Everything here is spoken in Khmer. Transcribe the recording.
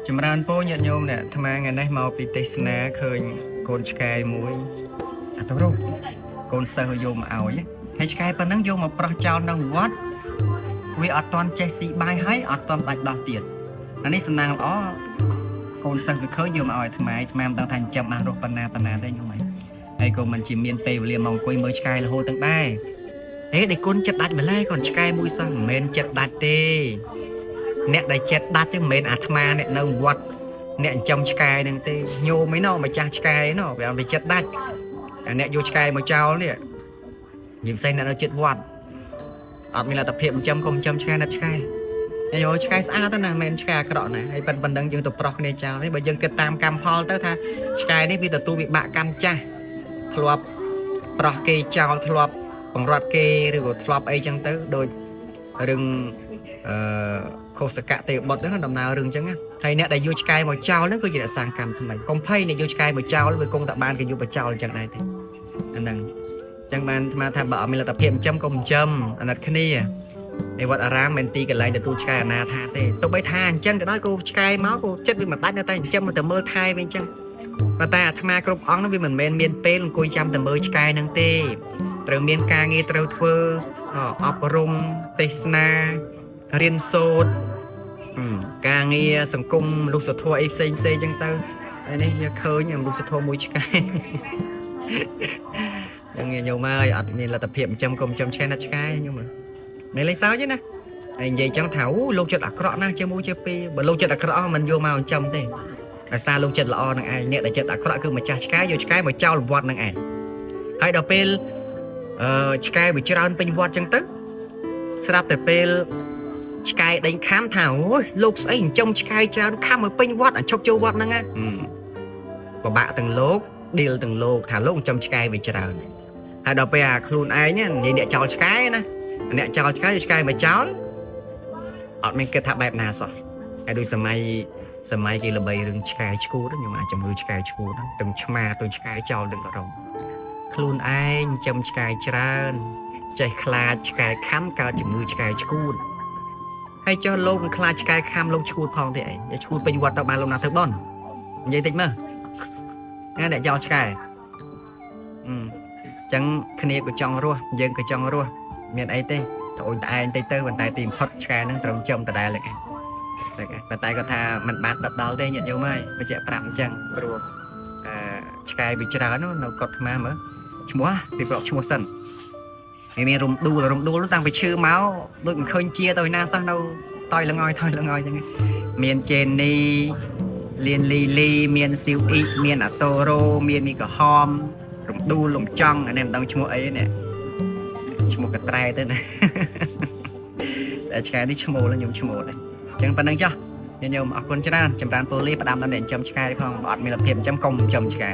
ចម្រើនពរញាតិញោមអ្នកអាត្មាថ្ងៃនេះមកពីទេសនាឃើញកូនឆ្កែមួយអាទៅរកកូនសិស្សយកមកឲ្យហើយឆ្កែប៉ុណ្ណឹងយកមកប្រោះចោលនៅវត្តវាអត់តន់ចេះស៊ីបាយហើយអត់តន់ដាច់ដោះទៀតអានេះសំណាងល្អកូនសិស្សវាឃើញយកមកឲ្យអាត្មាមិនដឹងថាចិញ្ចឹមបានរស់ប៉ុណ្ណាទេញោមហើយក៏មិនជាមានពេលវេលាមកអង្គុយមើលឆ្កែរហូតទាំងដែរហេដេគុណចិត្តដាច់ម្ល៉េះកូនឆ្កែមួយសោះមិនមែនចិត្តដាច់ទេអ្នកដែលចិត្តដាច់chứមិនមែនអាត្មាអ្នកនៅវត្តអ្នកចិញ្ចឹមឆ្កែហ្នឹងទេញោមឯណោះម្ចាស់ឆ្កែណោះវាចិត្តដាច់អាអ្នកយកឆ្កែមកចោលនេះនិយាយផ្សេងអ្នកនៅចិត្តវត្តអត់មានលទ្ធភាពចិញ្ចឹមកុំចិញ្ចឹមឆ្កែណាត់ឆ្កែហើយយកឆ្កែស្អាតទៅណាមិនមែនឆ្កែអាក្រក់ណាហើយប៉ុណ្្នឹងយើងទៅប្រោះគ្នាចោលនេះបើយើងគិតតាមកម្មផលទៅថាឆ្កែនេះវាទទួលវិបាកកម្មចាស់ធ្លាប់ប្រោះគេចោលធ្លាប់បង្រត់គេឬក៏ធ្លាប់អីចឹងទៅដូចរឿងខុសកៈទេបុត្រហ្នឹងដំណើររឿងអញ្ចឹងហើយអ្នកដែលយកឆ្កែមកចោលហ្នឹងគឺជាអ្នកសាងកម្មថ្មីកុំភ័យអ្នកយកឆ្កែមកចោលវាគង់តែបានគេយកមកចោលអញ្ចឹងដែរទេអាហ្នឹងអញ្ចឹងបានអាត្មាថាបើអត់មានលទ្ធភាពចិញ្ចឹមកុំចិញ្ចឹមអាណិតគ្នាឯវត្តអារាមមិនទីកន្លែងទទួលឆ្កែអនាថាទេទោះបីថាអញ្ចឹងក៏ដោយគោឆ្កែមកគោចិត្តវាមិនដាច់នៅតែចិញ្ចឹមទៅមើលថែវិញអញ្ចឹងប៉ុន្តែអាត្មាគ្រប់អង្គហ្នឹងវាមិនមែនមានពេលអង្គុយចាំតែមើលឆ្កែហ្នឹងទេត្រូវមានការងារត្រូវធ្វើអប់រំទេសនារៀនសូត្រការងារសង្គមមនុស្សធម៌អីផ្សេងអញ្ចឹងទៅហើយនេះយកឃើញមនុស្សធម៌មួយឆ្កែយ៉ាងញោមហើយអត់មានលទ្ធភាពចិញ្ចឹមកុំចិញ្ចឹមឆ្កែណាត់ឆ្កែញោមមិនលេងសើចទេណាហើយនិយាយចឹងថាលោកចិត្តអាក្រក់ណាស់ជាមួយជាពីរបើលោកចិត្តអាក្រក់មិនយកមកចិញ្ចឹមទេដោយសារលោកចិត្តល្អនឹងឯងអ្នកដែលចិត្តអាក្រក់គឺម្ចាស់ឆ្កែយកឆ្កែមកចោលវត្តនឹងឯងហើយដល់ពេលឆ្កែវាច្រើនពេញវត្តចឹងទៅស្រាប់តែពេលឆ្កែដេញខាំថាអូយលោកស្អីចិញ្ចឹមឆ្កែច្រើនខាំឲ្យពេញវត្តអញ្ជុកចូលវត្តហ្នឹងពិបាកទាំងលោកឌីលទាំងលោកថាលោកចិញ្ចឹមឆ្កែវាច្រើនហើយដល់ពេលអាខ្លួនឯងនិយាយអ្នកចោលឆ្កែណាអ្នកចោលឆ្កែយកឆ្កែមកចោលអត់មានគិតថាបែបណាសោះហើយដូចសម័យគេល្បីរឿងឆ្កែឈួតខ្ញុំអាចជំងឺឆ្កែឈួតទាំងឆ្មាទាំងឆ្កែចោលទាំងក្រុមខ្លួនឯងចិញ្ចឹមឆ្កែច្រើនចេះខ្លាចឆ្កែខាំកើតជំងឺឆ្កែឈួតហើយចុះលោកមិនខ្លាចឆ្កែខាំលោកឈួតផងទេឯងឈួតពេញវត្តទៅបានលោកណាធ្វើបន់និយាយតិចមើលអ្នកចោលឆ្កែអញ្ចឹងគ្នាក៏ចង់រស់យើងក៏ចង់រស់មានអីទេត្អូញត្អែងតិចទៅប៉ុន្តែទីបំផុតឆ្កែហ្នឹងត្រូវចំដដែលឯងប៉ុន្តែគាត់ថាมันបានដិតដល់ទេញាតិញោមហើយបញ្ជាក់ប្រាប់អញ្ចឹងព្រោះឆ្កែវាច្រើននៅកត់ថ្មមើលឈ្មោះពីប្រកឈ្មោះសិនមានរំដួលតាំងពីឈឺមកដូចមិនឃើញជាទៅណាសោះនៅតយលងយចឹងមានជេនីលៀនលីមានស៊ីវអ៊ីមានអាតូរ៉ូមាននេះក្រហមរំដួលលំចង់អានេះមិនដឹងឈ្មោះអីនេះឈ្មោះកត្រែទៅណាតែឆ្កែនេះឈ្មោះខ្ញុំឈ្មោះដែរអញ្ចឹងប៉ុណ្្នឹងចុះញោមអរគុណច្រើនចម្រើនពូលីផ្ដាំដល់អ្នកចិញ្ចឹមឆ្កែផងអត់មានលទ្ធភាពចិញ្ចឹមកុំចិញ្ចឹមឆ្កែ